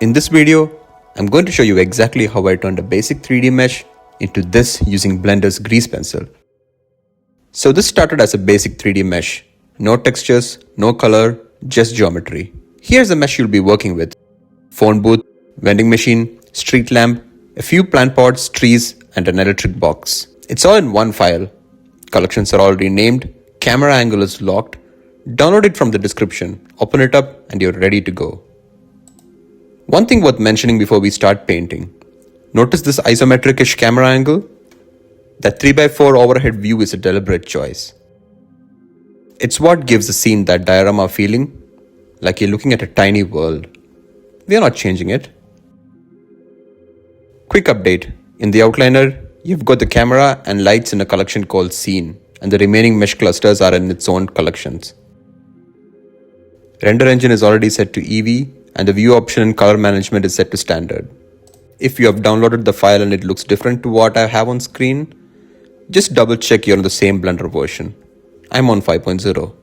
In this video, I'm going to show you exactly how I turned a basic 3D mesh into this using Blender's grease pencil. So this started as a basic 3D mesh. No textures, no color, just geometry. Here's the mesh you'll be working with. Phone booth, vending machine, street lamp, a few plant pots, trees, and an electric box. It's all in one file. Collections are already named, camera angle is locked. Download it from the description, open it up, and you're ready to go. One thing worth mentioning before we start painting. Notice this isometric-ish camera angle? That 3x4 overhead view is a deliberate choice. It's what gives the scene that diorama feeling, like you're looking at a tiny world. We are not changing it. Quick update. In the outliner, you've got the camera and lights in a collection called Scene, and the remaining mesh clusters are in its own collections. Render engine is already set to EV, and the view option and color management is set to standard. If you have downloaded the file and it looks different to what I have on screen, just double check you're on the same Blender version. I'm on 5.0.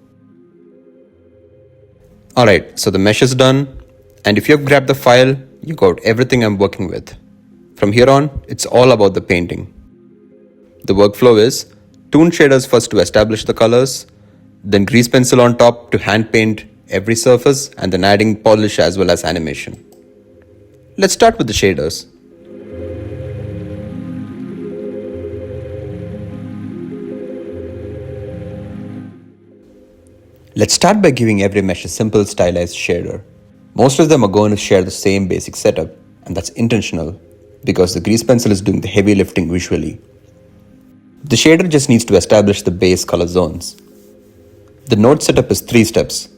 Alright, so the mesh is done, and if you have grabbed the file, you got everything I'm working with. From here on, it's all about the painting. The workflow is Toon shaders first to establish the colors, then grease pencil on top to hand paint every surface, and then adding polish as well as animation. Let's start with the shaders. Let's start by giving every mesh a simple stylized shader. Most of them are going to share the same basic setup, and that's intentional because the grease pencil is doing the heavy lifting visually. The shader just needs to establish the base color zones. The node setup is 3 steps.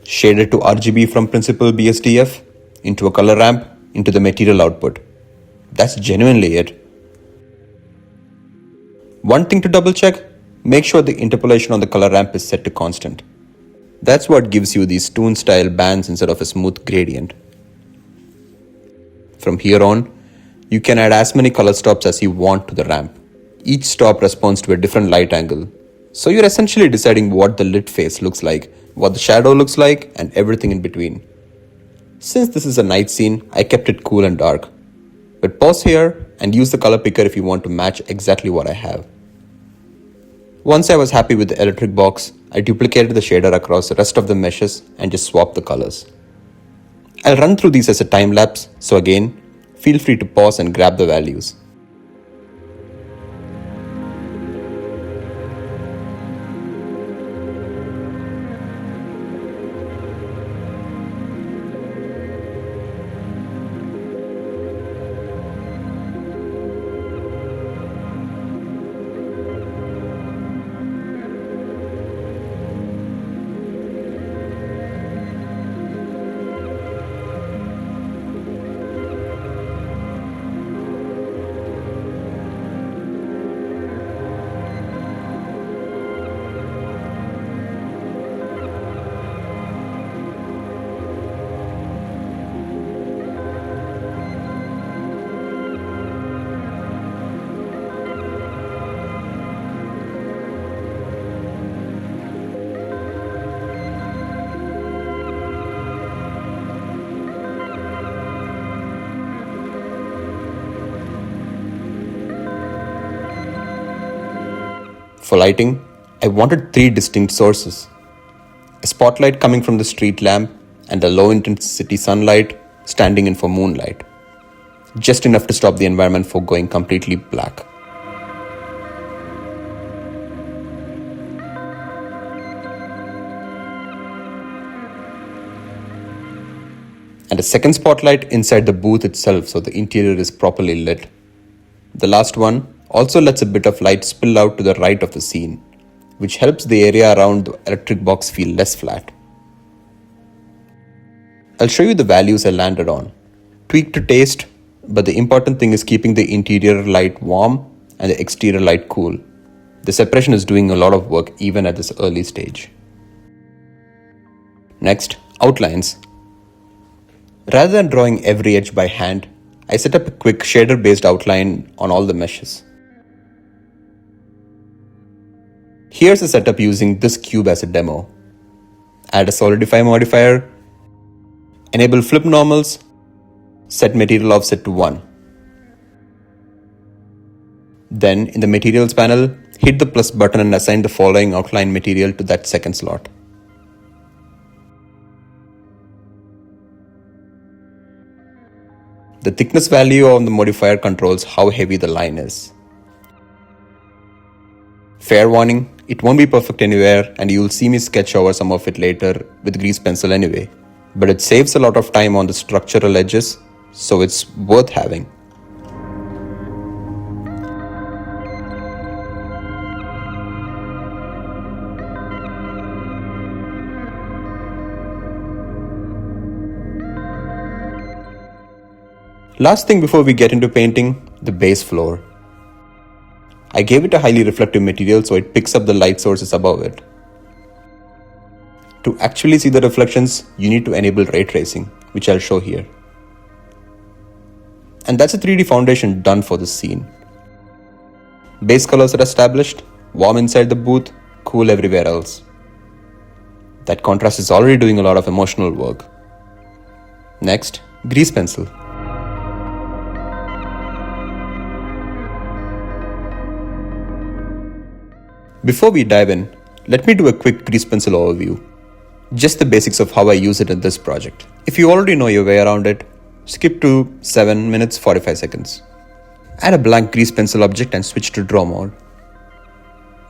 Shader to RGB from principal BSDF, into a color ramp, into the material output. That's genuinely it. One thing to double check, make sure the interpolation on the color ramp is set to constant. That's what gives you these Toon style bands instead of a smooth gradient. From here on, you can add as many color stops as you want to the ramp. Each stop responds to a different light angle. So you're essentially deciding what the lit face looks like, what the shadow looks like, and everything in between. Since this is a night scene, I kept it cool and dark. But pause here and use the color picker if you want to match exactly what I have. Once I was happy with the electric box, I duplicated the shader across the rest of the meshes and just swapped the colors. I'll run through these as a time lapse, so again, feel free to pause and grab the values. For lighting, I wanted 3 distinct sources. A spotlight coming from the street lamp and a low intensity sunlight standing in for moonlight. Just enough to stop the environment from going completely black. And a second spotlight inside the booth itself so the interior is properly lit. The last one also lets a bit of light spill out to the right of the scene, which helps the area around the electric box feel less flat. I'll show you the values I landed on. Tweak to taste, but the important thing is keeping the interior light warm and the exterior light cool. The separation is doing a lot of work even at this early stage. Next, outlines. Rather than drawing every edge by hand, I set up a quick shader-based outline on all the meshes. Here's a setup using this cube as a demo. Add a solidify modifier, enable flip normals, Set material offset to 1. Then, in the materials panel, hit the plus button and assign the following outline material to that second slot. The thickness value of the modifier controls how heavy the line is. Fair warning, it won't be perfect anywhere and you'll see me sketch over some of it later with grease pencil anyway. But it saves a lot of time on the structural edges, so it's worth having. Last thing before we get into painting, the base floor. I gave it a highly reflective material so it picks up the light sources above it. To actually see the reflections, you need to enable ray tracing, which I'll show here. And that's a 3D foundation done for this scene. Base colors are established, warm inside the booth, cool everywhere else. That contrast is already doing a lot of emotional work. Next, grease pencil. Before we dive in, let me do a quick grease pencil overview. Just the basics of how I use it in this project. If you already know your way around it, skip to 7 minutes 45 seconds. Add a blank grease pencil object and switch to draw mode.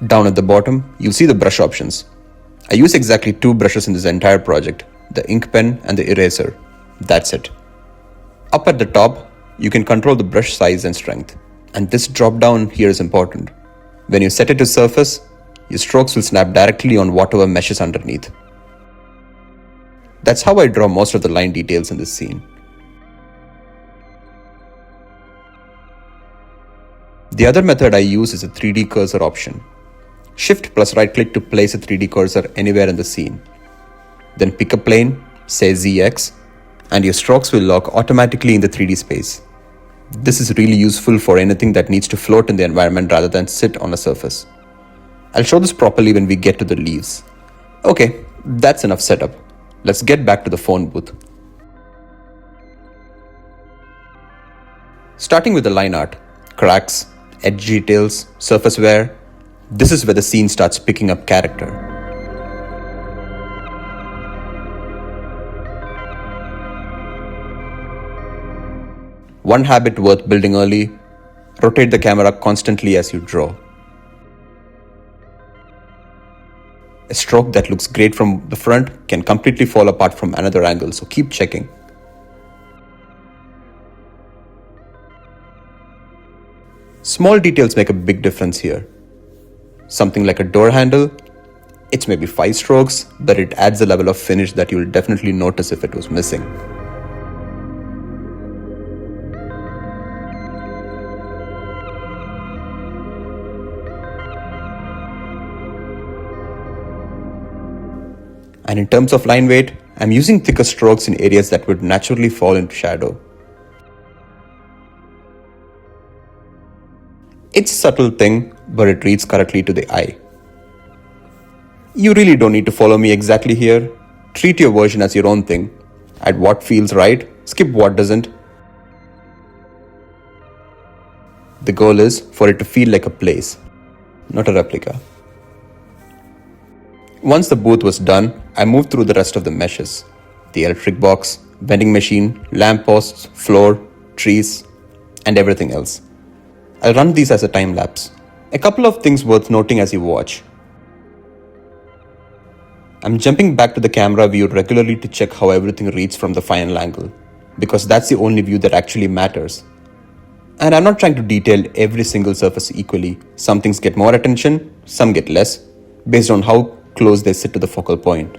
Down at the bottom, you'll see the brush options. I use exactly 2 brushes in this entire project, the ink pen and the eraser. That's it. Up at the top, you can control the brush size and strength. And this drop down here is important. When you set it to surface, your strokes will snap directly on whatever meshes underneath. That's how I draw most of the line details in this scene. The other method I use is a 3D cursor option. Shift plus right click to place a 3D cursor anywhere in the scene. Then pick a plane, say ZX, and your strokes will lock automatically in the 3D space. This is really useful for anything that needs to float in the environment rather than sit on a surface. I'll show this properly when we get to the leaves. Okay, that's enough setup. Let's get back to the phone booth. Starting with the line art, cracks, edge details, surface wear, this is where the scene starts picking up character. One habit worth building early, rotate the camera constantly as you draw. A stroke that looks great from the front can completely fall apart from another angle, so keep checking. Small details make a big difference here. Something like a door handle, it's maybe 5 strokes, but it adds a level of finish that you'll definitely notice if it was missing. And in terms of line weight, I'm using thicker strokes in areas that would naturally fall into shadow. It's a subtle thing, but it reads correctly to the eye. You really don't need to follow me exactly here. Treat your version as your own thing. Add what feels right, skip what doesn't. The goal is for it to feel like a place, not a replica. Once the booth was done, I moved through the rest of the meshes. The electric box, vending machine, lampposts, floor, trees, and everything else. I'll run these as a time lapse. A couple of things worth noting as you watch. I'm jumping back to the camera view regularly to check how everything reads from the final angle, because that's the only view that actually matters. And I'm not trying to detail every single surface equally. Some things get more attention, some get less, based on how close they sit to the focal point.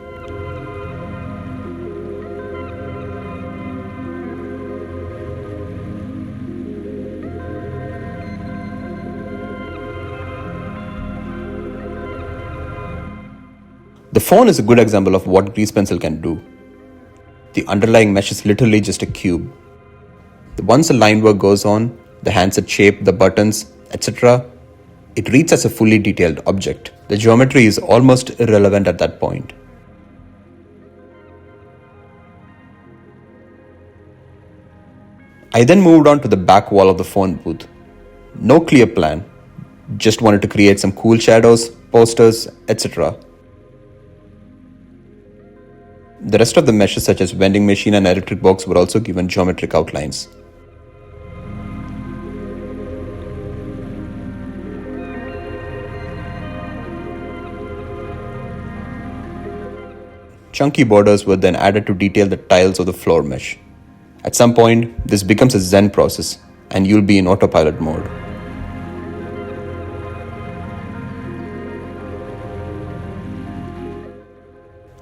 The phone is a good example of what grease pencil can do. The underlying mesh is literally just a cube. Once the line work goes on, the handset shape, the buttons, etc., it reads as a fully detailed object. The geometry is almost irrelevant at that point. I then moved on to the back wall of the phone booth. No clear plan, just wanted to create some cool shadows, posters, etc. The rest of the meshes such as vending machine and electric box were also given geometric outlines. Chunky borders were then added to detail the tiles of the floor mesh. At some point, this becomes a Zen process and you'll be in autopilot mode.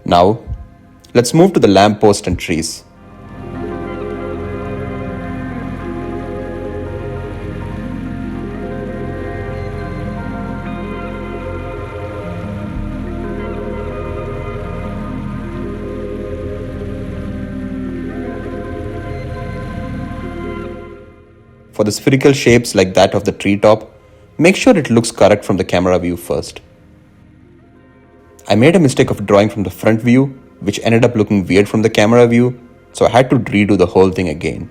Now, let's move to the lamppost and trees. For the spherical shapes like that of the treetop, make sure it looks correct from the camera view first. I made a mistake of drawing from the front view, which ended up looking weird from the camera view, so I had to redo the whole thing again.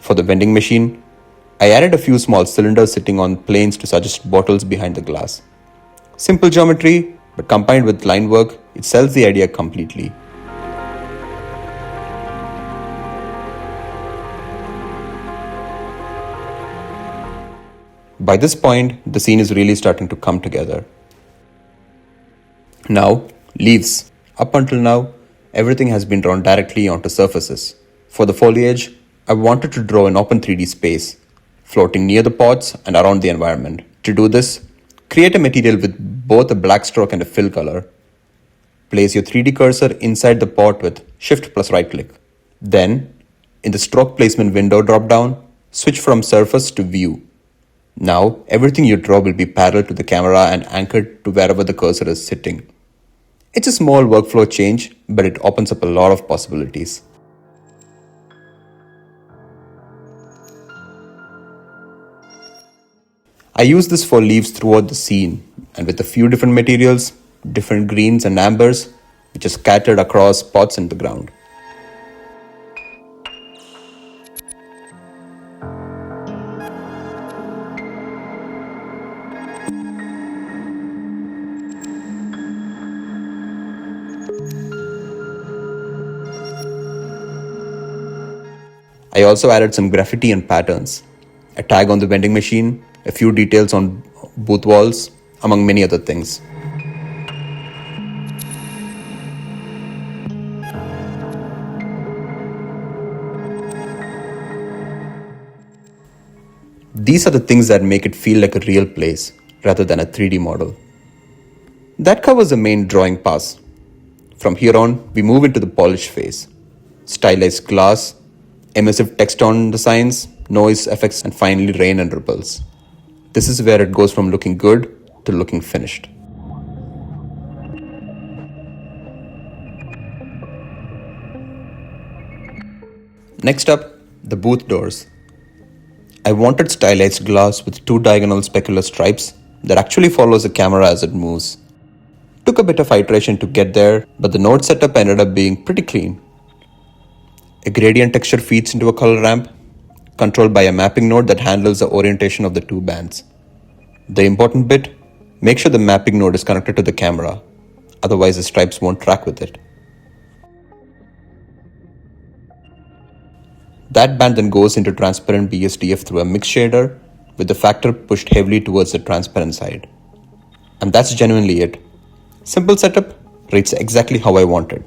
For the vending machine, I added a few small cylinders sitting on planes to suggest bottles behind the glass. Simple geometry, but combined with line work, it sells the idea completely. By this point, the scene is really starting to come together. Now, leaves. Up until now, everything has been drawn directly onto surfaces. For the foliage, I wanted to draw an open 3D space, floating near the pots and around the environment. To do this, create a material with both a black stroke and a fill color. Place your 3D cursor inside the pot with Shift plus right click. Then, in the stroke placement window drop-down, switch from surface to view. Now, everything you draw will be parallel to the camera and anchored to wherever the cursor is sitting. It's a small workflow change, but it opens up a lot of possibilities. I use this for leaves throughout the scene and with a few different materials, different greens and ambers, which are scattered across pots in the ground. I also added some graffiti and patterns, a tag on the vending machine, a few details on booth walls, among many other things. These are the things that make it feel like a real place rather than a 3D model. That covers the main drawing pass. From here on, we move into the polish phase. Stylized glass, emissive text on the signs, noise effects, and finally rain and ripples. This is where it goes from looking good to looking finished. Next up, the booth doors. I wanted stylized glass with two diagonal specular stripes that actually follows the camera as it moves. Took a bit of iteration to get there, but the node setup ended up being pretty clean. A gradient texture feeds into a color ramp, controlled by a mapping node that handles the orientation of the two bands. The important bit, make sure the mapping node is connected to the camera, otherwise the stripes won't track with it. That band then goes into transparent BSDF through a mix shader, with the factor pushed heavily towards the transparent side. And that's genuinely it. Simple setup, reads exactly how I wanted.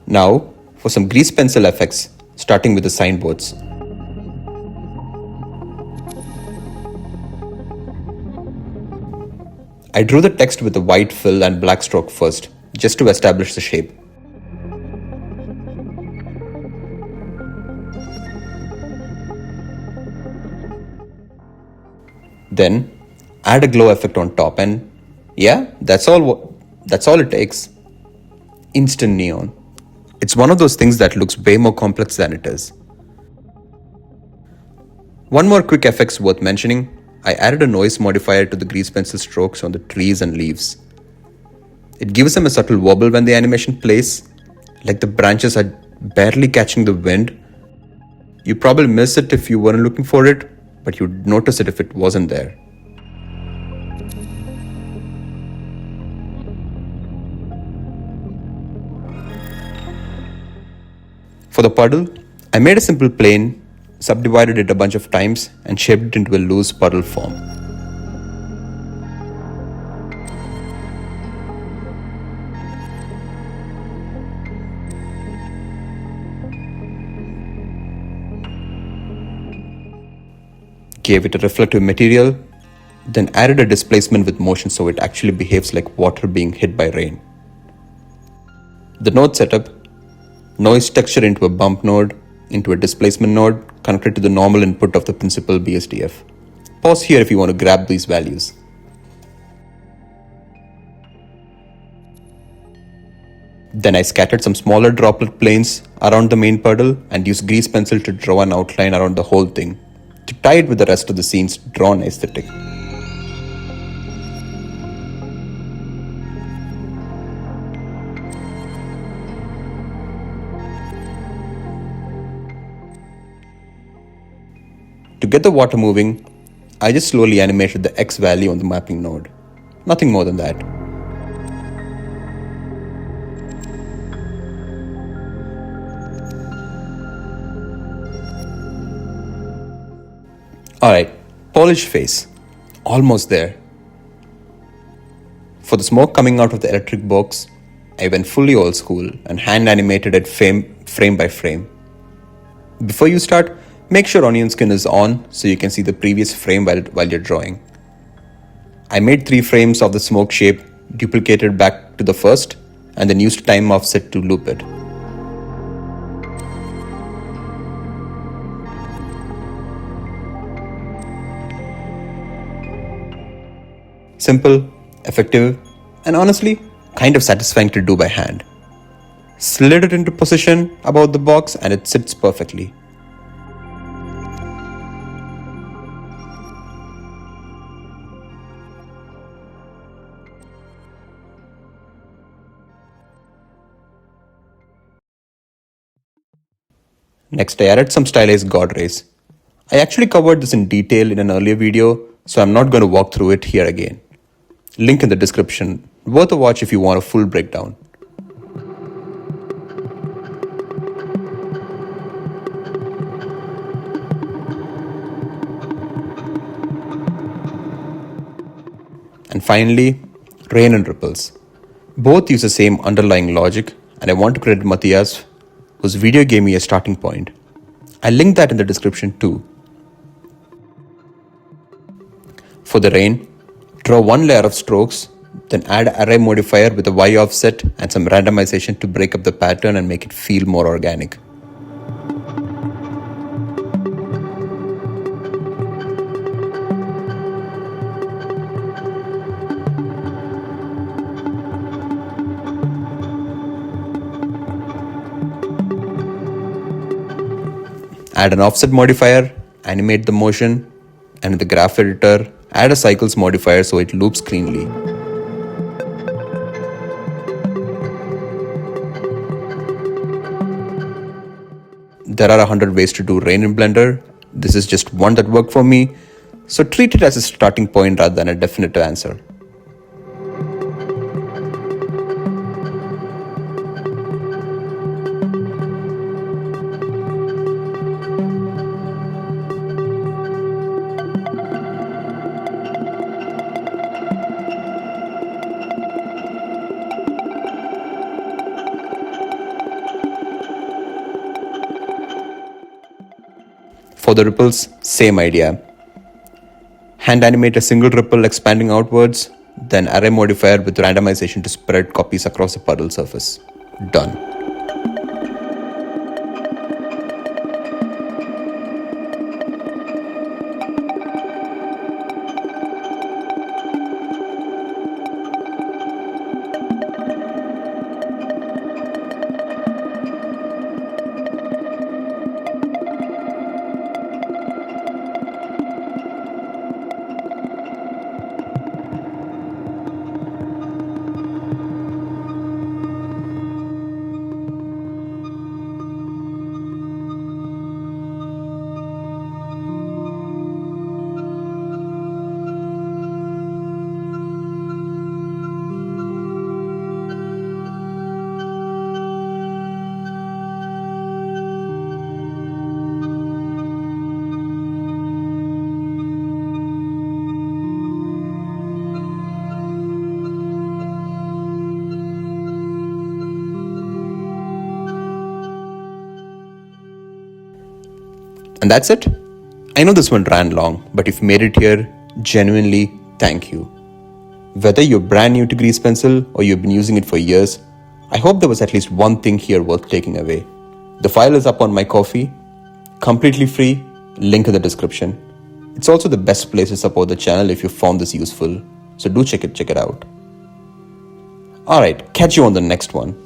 Now, for some grease pencil effects, starting with the signboards. I drew the text with a white fill and black stroke first, just to establish the shape. Then, add a glow effect on top and yeah, that's all it takes. Instant neon. It's one of those things that looks way more complex than it is. One more quick effects worth mentioning, I added a noise modifier to the grease pencil strokes on the trees and leaves. It gives them a subtle wobble when the animation plays, like the branches are barely catching the wind. You probably miss it if you weren't looking for it, but you'd notice it if it wasn't there. For the puddle, I made a simple plane, subdivided it a bunch of times, and shaped it into a loose puddle form. Gave it a reflective material, then added a displacement with motion so it actually behaves like water being hit by rain. The node setup, noise texture into a bump node, into a displacement node connected to the normal input of the principal BSDF. Pause here if you want to grab these values. Then I scattered some smaller droplet planes around the main puddle and used grease pencil to draw an outline around the whole thing, to tie it with the rest of the scene's drawn aesthetic. To get the water moving, I just slowly animated the X value on the mapping node. Nothing more than that. Alright, polish face. Almost there. For the smoke coming out of the electric box, I went fully old school and hand animated it frame by frame. Before you start, make sure onion skin is on so you can see the previous frame while you're drawing. I made 3 frames of the smoke shape, duplicated back to the first, and then used time offset to loop it. Simple, effective, and honestly, kind of satisfying to do by hand. Slid it into position above the box and it sits perfectly. Next, I added some stylized god rays. I actually covered this in detail in an earlier video, so I'm not going to walk through it here again. Link in the description, worth a watch if you want a full breakdown. And finally, rain and ripples. Both use the same underlying logic, and I want to credit Matthias, whose video gave me a starting point. I'll link that in the description too. For the rain, draw one layer of strokes, then add array modifier with a Y offset and some randomization to break up the pattern and make it feel more organic. Add an offset modifier, animate the motion, and in the graph editor, add a cycles modifier so it loops cleanly. There are 100 ways to do rain in Blender. This is just one that worked for me, so treat it as a starting point rather than a definitive answer. For the ripples, same idea. Hand animate a single ripple expanding outwards, then array modifier with randomization to spread copies across the puddle surface. Done. And that's it. I know this one ran long, but if you made it here, genuinely thank you. Whether you're brand new to Grease Pencil or you've been using it for years, I hope there was at least one thing here worth taking away. The file is up on my Ko-fi, completely free, link in the description. It's also the best place to support the channel if you found this useful, so do check it out. Alright, catch you on the next one.